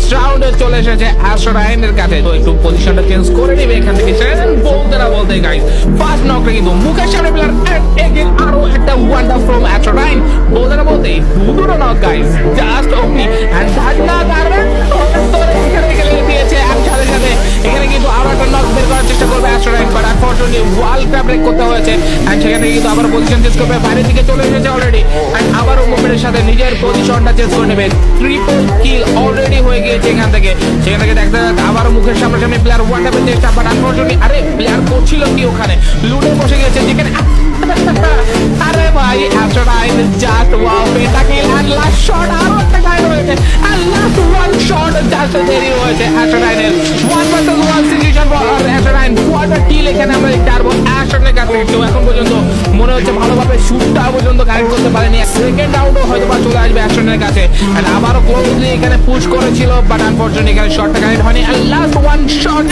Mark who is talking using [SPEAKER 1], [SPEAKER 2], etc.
[SPEAKER 1] First রাউন্ডে চলে এসেছে অ্যাস্ট্রাইনের কাছে। তো একটু পজিশনটা চেঞ্জ করে নেবে এখান থেকে। বলতে না বলতে গাইস ফার্স্ট নকটা কিন্তু মুখের সামনে প্লেয়ার এগেন আরো একটা ওয়ান্ডার ফ্রম অ্যাস্ট্রাইন। বলতে না বলতে দুটো knock guys just OP and ধান্না দারুণ এখানে গেলে দিয়েছে। সাথে সাথে এখানে কিন্তু আরো একটা নক বের করার চেষ্টা করবে অ্যাস্ট্রাইন, বাট আনফরচুনেটলি ওয়ালটা ব্রেক করতে হয়েছে। এন্ড সেখানে কিন্তু আবার পজিশন চেঞ্জ করবে, বাইরের দিকে চলে এসেছে অলরেডি। এন্ড আবারও মুভমেন্টের সাথে নিজের পজিশনটা চেঞ্জ করে নেবে। ট্রিপল কিল অলরেডি হয়ে গিয়েছে এখান থেকে। সেখান থেকে দেখতে আবারও মুখের সামনে প্লেয়ার ওয়ান টাপের চেষ্টা, বাট আনফরচুনেটলি আরে প্লেয়ার করছিল কি ওখানে লুটে বসে গেছে যেখানে আরে ভাই অ্যাস্ট্রাইন জাস্ট ওয়াও পেটা কিল এন্ড লাস্ট শট আরো একটা গাইড হয়েছে and last one shot just দেরি হয়েছে অ্যাস্ট্রাইনের 1 vs 1 সিচুয়েশন ফর অ্যাস্ট্রাইন। কোয়ার্টার কিল এখানে আমরা দেখতে পারবো অ্যাস্ট্রাইনের কাছ থেকে। কেউ এখন পর্যন্ত মনে হচ্ছে ভালোভাবে শুটটা পর্যন্ত কানেক্ট করতে পারেনি। সেকেন্ড রাউন্ডও হয়তো বা চলে আসবে অ্যাস্ট্রাইনের কাছে। আবারও ক্লোজলি এখানে পুশ করেছিল, বাট আনফরচুনেটলি এখানে শটটা কানেক্ট হয়নি। Last one shot